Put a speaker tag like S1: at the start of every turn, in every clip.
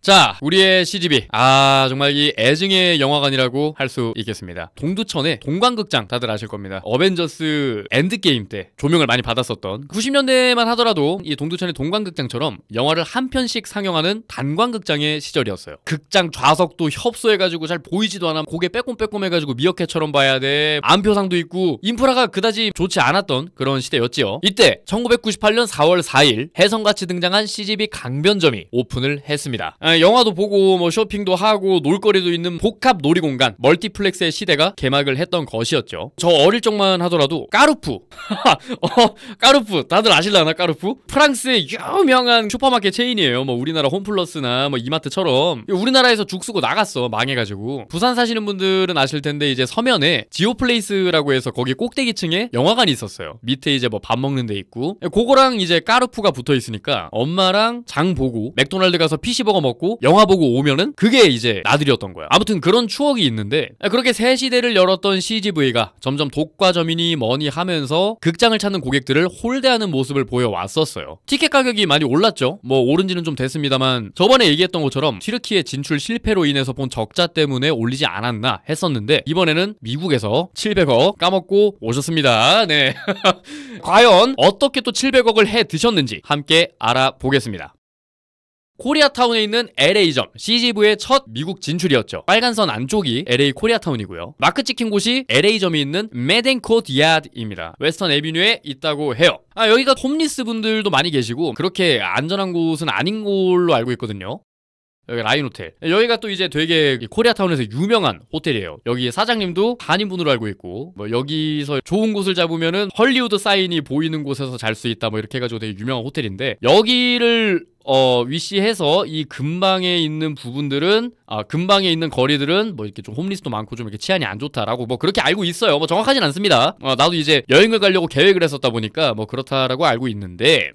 S1: 자, 우리의 CGV. 정말 이 애증의 영화관이라고 할 수 있겠습니다. 동두천에 동광극장 다들 아실 겁니다. 어벤져스 엔드게임 때 조명을 많이 받았었던 90년대만 하더라도 이 동두천의 동광극장처럼 영화를 한 편씩 상영하는 단광극장의 시절이었어요. 극장 좌석도 협소해가지고 잘 보이지도 않아. 고개 빼꼼빼꼼 해가지고 미어캣처럼 봐야 돼. 안표상도 있고 인프라가 그다지 좋지 않았던 그런 시대였지요. 이때 1998년 4월 4일 혜성같이 등장한 CGV 강변점이 오픈을 했습니다. 영화도 보고 뭐 쇼핑도 하고 놀거리도 있는 복합 놀이공간 멀티플렉스의 시대가 개막을 했던 것이었죠. 저 어릴 적만 하더라도 까르푸 까르푸 다들 아실라나? 까르푸? 프랑스의 유명한 슈퍼마켓 체인이에요. 뭐 우리나라 홈플러스나 뭐 이마트처럼 우리나라에서 죽 쓰고 나갔어. 망해가지고. 부산 사시는 분들은 아실 텐데 이제 서면에 지오플레이스라고 해서 거기 꼭대기층에 영화관이 있었어요. 밑에 이제 뭐 밥 먹는 데 있고 그거랑 이제 까르푸가 붙어 있으니까 엄마랑 장 보고 맥도날드 가서 피시버거 먹고 영화 보고 오면은 그게 이제 나들이었던 거야. 아무튼 그런 추억이 있는데 그렇게 새 시대를 열었던 CGV가 점점 독과점이니 뭐니 하면서 극장을 찾는 고객들을 홀대하는 모습을 보여왔었어요. 티켓 가격이 많이 올랐죠. 뭐 오른지는 좀 됐습니다만 저번에 얘기했던 것처럼 튀르키예 진출 실패로 인해서 본 적자 때문에 올리지 않았나 했었는데 이번에는 미국에서 700억 까먹고 오셨습니다. 네. 과연 어떻게 또 700억을 해 드셨는지 함께 알아보겠습니다. 코리아타운에 있는 LA점, CGV의 첫 미국 진출이었죠. 빨간선 안쪽이 LA 코리아타운이고요. 마크 찍힌 곳이 LA점이 있는 메덴코트 야드입니다. 웨스턴 애비뉴에 있다고 해요. 여기가 홈리스 분들도 많이 계시고 그렇게 안전한 곳은 아닌 걸로 알고 있거든요. 여기 라인 호텔. 여기가 또 이제 되게 코리아타운에서 유명한 호텔이에요. 여기 사장님도 한인분으로 알고 있고 뭐 여기서 좋은 곳을 잡으면은 헐리우드 사인이 보이는 곳에서 잘 수 있다 뭐 이렇게 해가지고 되게 유명한 호텔인데 여기를 위시해서 이 근방에 있는 부분들은 근방에 있는 거리들은 뭐 이렇게 좀 홈리스도 많고 좀 이렇게 치안이 안 좋다라고 뭐 그렇게 알고 있어요. 뭐 정확하진 않습니다. 나도 이제 여행을 가려고 계획을 했었다 보니까 뭐 그렇다라고 알고 있는데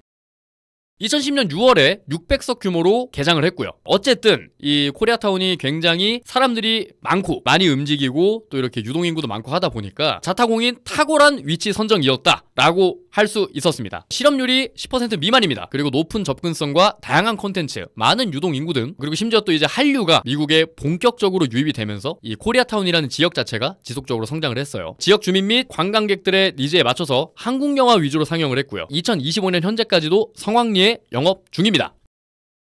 S1: 2010년 6월에 600석 규모로 개장을 했고요. 어쨌든 이 코리아타운이 굉장히 사람들이 많고 많이 움직이고 또 이렇게 유동인구도 많고 하다 보니까 자타공인 탁월한 위치 선정이었다라고 할 수 있었습니다. 실업률이 10% 미만입니다. 그리고 높은 접근성과 다양한 콘텐츠, 많은 유동인구 등 그리고 심지어 또 이제 한류가 미국에 본격적으로 유입이 되면서 이 코리아타운이라는 지역 자체가 지속적으로 성장을 했어요. 지역 주민 및 관광객들의 니즈에 맞춰서 한국 영화 위주로 상영을 했고요. 2025년 현재까지도 성황리에 영업 중입니다.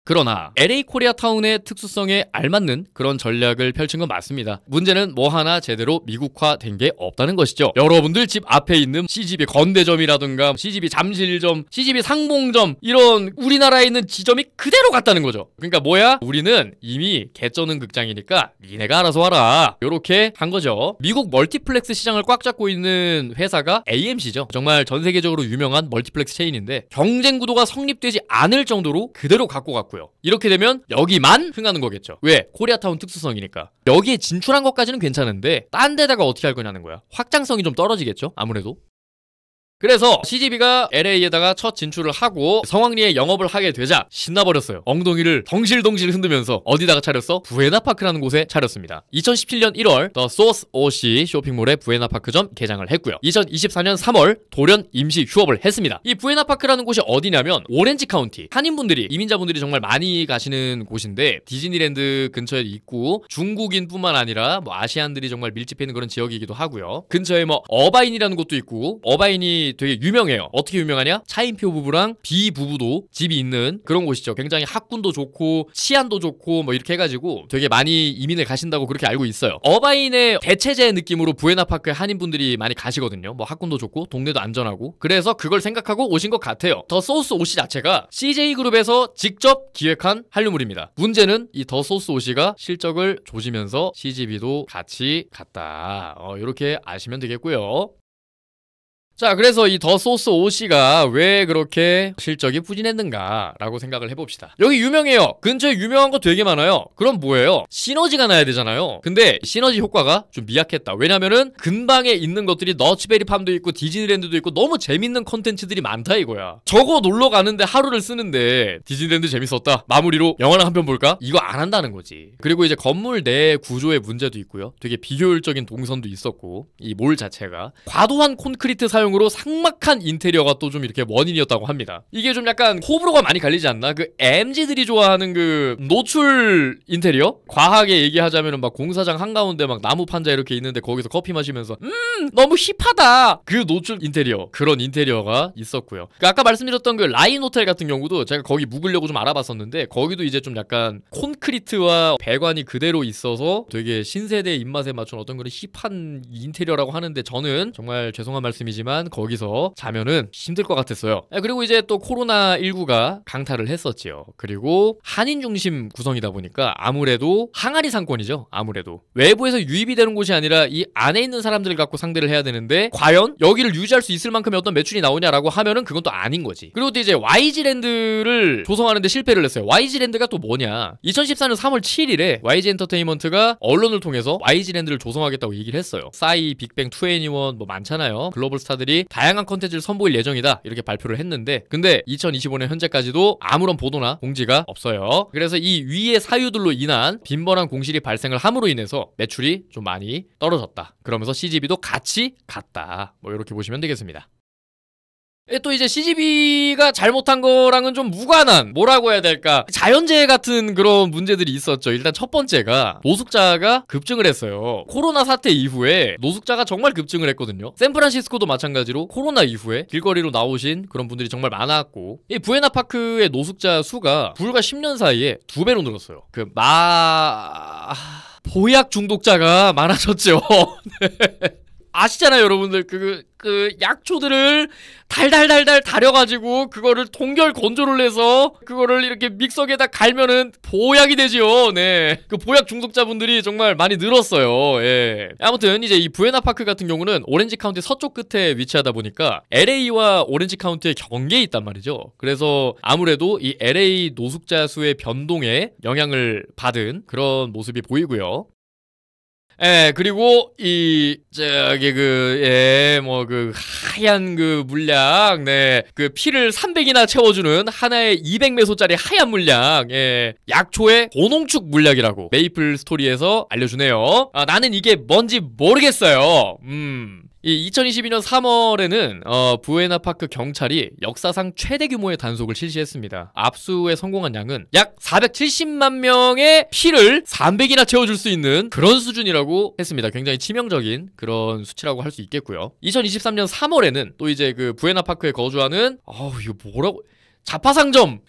S1: 그러나 LA 코리아타운의 특수성에 알맞는 그런 전략을 펼친 건 맞습니다. 문제는 뭐 하나 제대로 미국화된 게 없다는 것이죠. 여러분들 집 앞에 있는 CGV 건대점이라든가 CGV 잠실점, CGV 상봉점 이런 우리나라에 있는 지점이 그대로 같다는 거죠. 그러니까 뭐야? 우리는 이미 개쩌는 극장이니까 니네가 알아서 하라. 요렇게 한 거죠. 미국 멀티플렉스 시장을 꽉 잡고 있는 회사가 AMC죠. 정말 전 세계적으로 유명한 멀티플렉스 체인인데 경쟁 구도가 성립되지 않을 정도로 그대로 갖고 갔고 이렇게 되면 여기만 흥하는 거겠죠. 왜? 코리아타운 특수성이니까. 여기에 진출한 것까지는 괜찮은데 딴 데다가 어떻게 할 거냐는 거야. 확장성이 좀 떨어지겠죠? 아무래도. 그래서 CGV가 LA에다가 첫 진출을 하고 성황리에 영업을 하게 되자 신나버렸어요. 엉덩이를 덩실덩실 흔들면서 어디다가 차렸어? 부에나파크라는 곳에 차렸습니다. 2017년 1월 더 소스 오시 쇼핑몰의 부에나파크점 개장을 했고요. 2024년 3월 돌연 임시 휴업을 했습니다. 이 부에나파크라는 곳이 어디냐면 오렌지 카운티, 한인분들이 이민자분들이 정말 많이 가시는 곳인데 디즈니랜드 근처에 있고 중국인뿐만 아니라 뭐 아시안들이 정말 밀집해 있는 그런 지역이기도 하고요. 근처에 뭐 어바인이라는 곳도 있고 어바인이 되게 유명해요. 어떻게 유명하냐? 차인표 부부랑 비 부부도 집이 있는 그런 곳이죠. 굉장히 학군도 좋고 치안도 좋고 뭐 이렇게 해가지고 되게 많이 이민을 가신다고 그렇게 알고 있어요. 어바인의 대체제 느낌으로 부에나파크에 한인분들이 많이 가시거든요. 뭐 학군도 좋고 동네도 안전하고 그래서 그걸 생각하고 오신 것 같아요. 더 소스 오시 자체가 CJ그룹에서 직접 기획한 한류물입니다. 문제는 이 더 소스 오시가 실적을 조지면서 CGV도 같이 갔다. 이렇게 아시면 되겠고요. 자, 그래서 이 더 소스 오시가 왜 그렇게 실적이 부진했는가 라고 생각을 해봅시다. 여기 유명해요. 근처에 유명한 거 되게 많아요. 그럼 뭐예요? 시너지가 나야 되잖아요. 근데 시너지 효과가 좀 미약했다. 왜냐면은 근방에 있는 것들이 너츠베리팜도 있고 디즈니랜드도 있고 너무 재밌는 콘텐츠들이 많다 이거야. 저거 놀러 가는데 하루를 쓰는데 디즈니랜드 재밌었다. 마무리로 영화나 한 편 볼까? 이거 안 한다는 거지. 그리고 이제 건물 내 구조의 문제도 있고요. 되게 비효율적인 동선도 있었고 이 몰 자체가 과도한 콘크리트 사용 전형으로 삭막한 인테리어가 또 좀 이렇게 원인이었다고 합니다. 이게 좀 약간 호불호가 많이 갈리지 않나? 그 MZ들이 좋아하는 그 노출 인테리어? 과하게 얘기하자면은 막 공사장 한가운데 막 나무 판자 이렇게 있는데 거기서 커피 마시면서 너무 힙하다! 그 노출 인테리어, 그런 인테리어가 있었고요. 그 아까 말씀드렸던 그 라인 호텔 같은 경우도 제가 거기 묵으려고 좀 알아봤었는데 거기도 이제 좀 약간 콘크리트와 배관이 그대로 있어서 되게 신세대 입맛에 맞춘 어떤 그런 힙한 인테리어라고 하는데 저는 정말 죄송한 말씀이지만 거기서 자면은 힘들 것 같았어요. 그리고 이제 또 코로나19가 강타를 했었지요. 그리고 한인 중심 구성이다 보니까 아무래도 항아리 상권이죠. 아무래도 외부에서 유입이 되는 곳이 아니라 이 안에 있는 사람들을 갖고 상대를 해야 되는데 과연 여기를 유지할 수 있을 만큼의 어떤 매출이 나오냐라고 하면은 그건 또 아닌 거지. 그리고 또 이제 YG랜드를 조성하는데 실패를 했어요. YG랜드가 또 뭐냐? 2014년 3월 7일에 YG 엔터테인먼트가 언론을 통해서 YG랜드를 조성하겠다고 얘기를 했어요. 싸이, 빅뱅, 2NE1 뭐 많잖아요. 글로벌 스타들이 다양한 컨텐츠를 선보일 예정이다 이렇게 발표를 했는데 근데 2025년 현재까지도 아무런 보도나 공지가 없어요. 그래서 이 위의 사유들로 인한 빈번한 공실이 발생을 함으로 인해서 매출이 좀 많이 떨어졌다. 그러면서 CGV도 같이 갔다. 뭐 이렇게 보시면 되겠습니다. 또 이제 CGV가 잘못한 거랑은 좀 무관한 뭐라고 해야 될까 자연재해 같은 그런 문제들이 있었죠. 일단 첫 번째가 노숙자가 급증을 했어요. 코로나 사태 이후에 노숙자가 정말 급증을 했거든요. 샌프란시스코도 마찬가지로 코로나 이후에 길거리로 나오신 그런 분들이 정말 많았고 이 부에나파크의 노숙자 수가 불과 10년 사이에 2배로 늘었어요. 보약 중독자가 많아졌죠. 아시잖아요, 여러분들. 그 약초들을 달달달달 달여가지고 그거를 동결 건조를 해서 그거를 이렇게 믹서기에다 갈면은 보약이 되지요. 네. 그 보약 중독자분들이 정말 많이 늘었어요. 예. 아무튼 이제 이 부에나파크 같은 경우는 오렌지 카운티 서쪽 끝에 위치하다 보니까 LA와 오렌지 카운티의 경계에 있단 말이죠. 그래서 아무래도 이 LA 노숙자 수의 변동에 영향을 받은 그런 모습이 보이고요. 그리고 하얀 그 물약, 그 피를 300이나 채워주는 하나에 200메소짜리 하얀 물약, 약초의 고농축 물약이라고 메이플 스토리에서 알려주네요. 나는 이게 뭔지 모르겠어요. 이 2022년 3월에는 부에나파크 경찰이 역사상 최대 규모의 단속을 실시했습니다. 압수에 성공한 양은 약 470만 명의 피를 300이나 채워줄 수 있는 그런 수준이라고 했습니다. 굉장히 치명적인 그런 수치라고 할 수 있겠고요. 2023년 3월에는 또 이제 그 부에나파크에 거주하는 이거 뭐라고 자파상점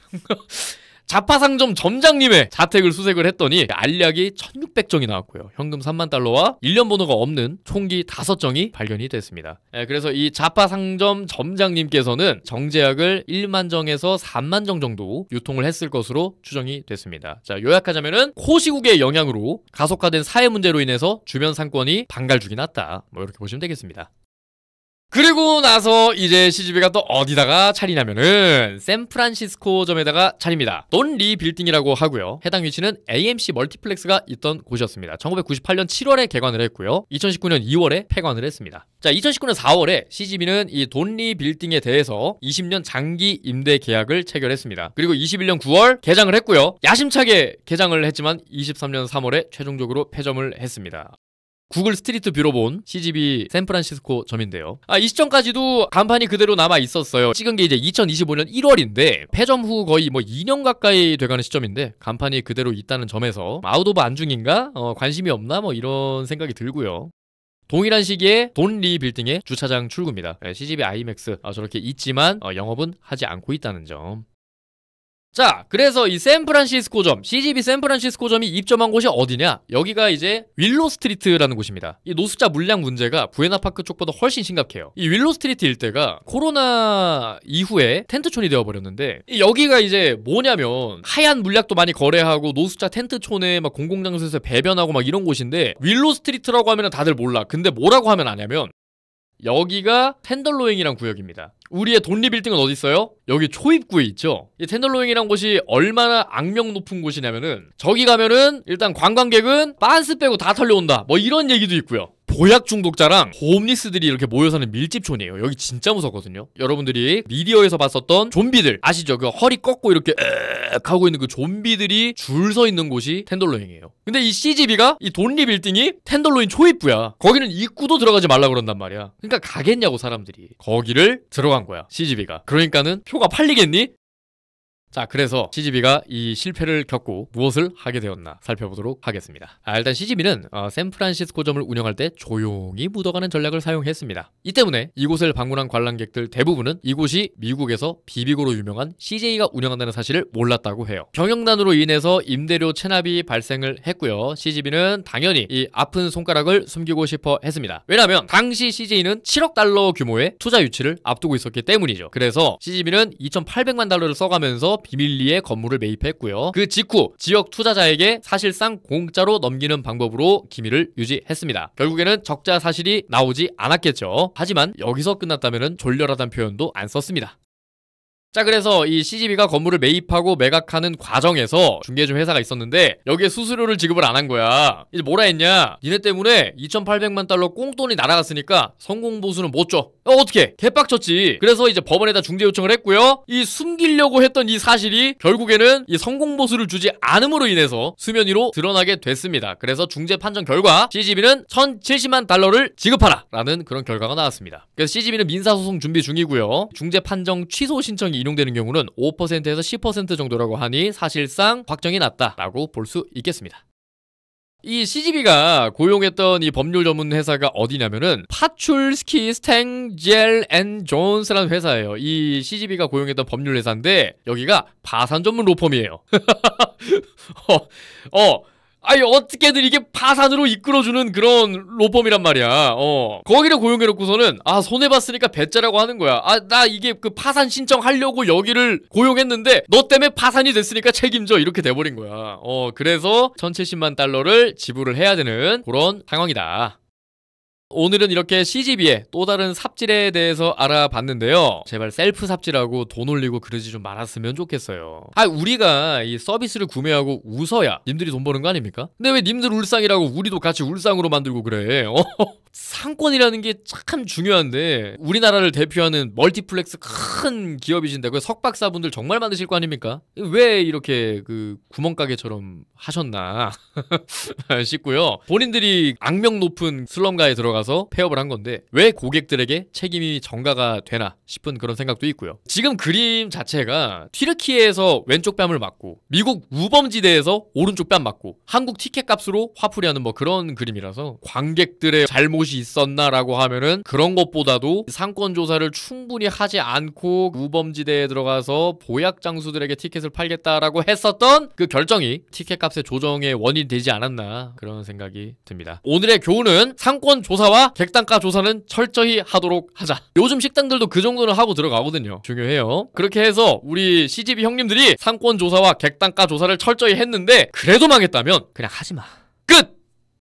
S1: 자파상점 점장님의 자택을 수색을 했더니 알약이 1600정이 나왔고요. 현금 3만 달러와 1년 번호가 없는 총기 5정이 발견이 됐습니다. 그래서 이 자파상점 점장님께서는 정제약을 1만 정에서 3만 정 정도 유통을 했을 것으로 추정이 됐습니다. 자, 요약하자면은 코시국의 영향으로 가속화된 사회 문제로 인해서 주변 상권이 방갈죽이 났다. 뭐 이렇게 보시면 되겠습니다. 그리고 나서 이제 CGV가 또 어디다가 차리냐면은 샌프란시스코점에다가 차립니다. 돈 리 빌딩이라고 하고요. 해당 위치는 AMC 멀티플렉스가 있던 곳이었습니다. 1998년 7월에 개관을 했고요. 2019년 2월에 폐관을 했습니다. 자, 2019년 4월에 CGV는 이 돈 리 빌딩에 대해서 20년 장기 임대 계약을 체결했습니다. 그리고 21년 9월 개장을 했고요. 야심차게 개장을 했지만 23년 3월에 최종적으로 폐점을 했습니다. 구글 스트리트 뷰로 본 CGV 샌프란시스코 점인데요. 이 시점까지도 간판이 그대로 남아 있었어요. 찍은 게 이제 2025년 1월인데 폐점 후 거의 뭐 2년 가까이 돼가는 시점인데 간판이 그대로 있다는 점에서 아웃 오브 안중인가? 관심이 없나? 뭐 이런 생각이 들고요. 동일한 시기에 돈 리 빌딩의 주차장 출구입니다. CGV 아이맥스 저렇게 있지만 영업은 하지 않고 있다는 점. 자, 그래서 이 샌프란시스코점, CGV 샌프란시스코점이 입점한 곳이 어디냐? 여기가 이제 윌로 스트리트라는 곳입니다. 이 노숙자 물량 문제가 부에나파크 쪽보다 훨씬 심각해요. 이 윌로 스트리트 일대가 코로나 이후에 텐트촌이 되어버렸는데 여기가 이제 뭐냐면 하얀 물약도 많이 거래하고 노숙자 텐트촌에 막 공공장소에서 배변하고 막 이런 곳인데 윌로 스트리트라고 하면 다들 몰라. 근데 뭐라고 하면 아냐면 여기가 텐덜로잉이란 구역입니다. 우리의 돈리 빌딩은 어디 있어요? 여기 초입구에 있죠. 이 텐덜로잉이란 곳이 얼마나 악명 높은 곳이냐면은 저기 가면은 일단 관광객은 빤스 빼고 다 털려온다. 뭐 이런 얘기도 있고요. 보약 중독자랑 홈리스들이 이렇게 모여 사는 밀집촌이에요. 여기 진짜 무섭거든요. 여러분들이 미디어에서 봤었던 좀비들 아시죠? 그 허리 꺾고 이렇게 하고 있는 그 좀비들이 줄 서 있는 곳이 텐덜로잉이에요. 근데 이 CGV가 이 돈리 빌딩이 텐덜로잉 초입부야. 거기는 입구도 들어가지 말라 그런단 말이야. 그러니까 가겠냐고 사람들이. 거기를 들어간 거야 CGV가. 그러니까는 표가 팔리겠니? 자, 그래서 CGV가 이 실패를 겪고 무엇을 하게 되었나 살펴보도록 하겠습니다. 일단 CGV는 샌프란시스코점을 운영할 때 조용히 묻어가는 전략을 사용했습니다. 이 때문에 이곳을 방문한 관람객들 대부분은 이곳이 미국에서 비비고로 유명한 CJ가 운영한다는 사실을 몰랐다고 해요. 경영난으로 인해서 임대료 체납이 발생을 했고요. CGV는 당연히 이 아픈 손가락을 숨기고 싶어 했습니다. 왜냐하면 당시 CJ는 7억 달러 규모의 투자 유치를 앞두고 있었기 때문이죠. 그래서 CGV는 2,800만 달러를 써가면서 비밀리에 건물을 매입했고요. 그 직후 지역 투자자에게 사실상 공짜로 넘기는 방법으로 기밀을 유지했습니다. 결국에는 적자 사실이 나오지 않았겠죠. 하지만 여기서 끝났다면 졸렬하다는 표현도 안 썼습니다. 자, 그래서 이 CGV가 건물을 매입하고 매각하는 과정에서 중개중 회사가 있었는데 여기에 수수료를 지급을 안 한 거야. 이제 뭐라 했냐? 니네 때문에 2,800만 달러 꽁돈이 날아갔으니까 성공보수는 못 줘. 어떻게? 개빡쳤지. 그래서 이제 법원에다 중재 요청을 했고요. 이 숨기려고 했던 이 사실이 결국에는 이 성공보수를 주지 않음으로 인해서 수면 위로 드러나게 됐습니다. 그래서 중재 판정 결과 CGV는 1,070만 달러를 지급하라 라는 그런 결과가 나왔습니다. 그래서 CGV는 민사소송 준비 중이고요. 중재 판정 취소 신청이 인용되는 경우는 5%에서 10% 정도라고 하니 사실상 확정이 났다라고 볼 수 있겠습니다. 이 CGV가 고용했던 이 법률 전문 회사가 어디냐면은 파출스키 스탱젤 앤 존스라는 회사예요. 이 CGV가 고용했던 법률 회사인데 여기가 파산 전문 로펌이에요. 아니 어떻게든 이게 파산으로 이끌어주는 그런 로펌이란 말이야. 거기를 고용해놓고서는 손해봤으니까 배째라고 하는 거야. 나 이게 그 파산 신청하려고 여기를 고용했는데 너 때문에 파산이 됐으니까 책임져 이렇게 돼버린 거야. 그래서 1,070만 달러를 지불을 해야 되는 그런 상황이다. 오늘은 이렇게 CGV의 또 다른 삽질에 대해서 알아봤는데요. 제발 셀프 삽질하고 돈 올리고 그러지 좀 말았으면 좋겠어요. 우리가 이 서비스를 구매하고 웃어야 님들이 돈 버는 거 아닙니까? 근데 왜 님들 울상이라고 우리도 같이 울상으로 만들고 그래? 상권이라는 게 참 중요한데 우리나라를 대표하는 멀티플렉스 큰 기업이신데 그 석박사분들 정말 많으실 거 아닙니까? 왜 이렇게 그 구멍가게처럼 하셨나 싶고요. 본인들이 악명 높은 슬럼가에 들어가서 폐업을 한 건데 왜 고객들에게 책임이 전가가 되나 싶은 그런 생각도 있고요. 지금 그림 자체가 튀르키예에서 왼쪽 뺨을 맞고 미국 우범지대에서 오른쪽 뺨 맞고 한국 티켓 값으로 화풀이하는 뭐 그런 그림이라서 관객들의 잘못이 있었나라고 하면은 그런 것보다도 상권 조사를 충분히 하지 않고 우범지대에 들어가서 보약 장수들에게 티켓을 팔겠다라고 했었던 그 결정이 티켓 값의 조정의 원인이 되지 않았나 그런 생각이 듭니다. 오늘의 교훈은 상권 조사와 객단가 조사는 철저히 하도록 하자. 요즘 식당들도 그 정도는 하고 들어가거든요. 중요해요. 그렇게 해서 우리 CGV 형님들이 상권 조사와 객단가 조사를 철저히 했는데 그래도 망했다면 그냥 하지마.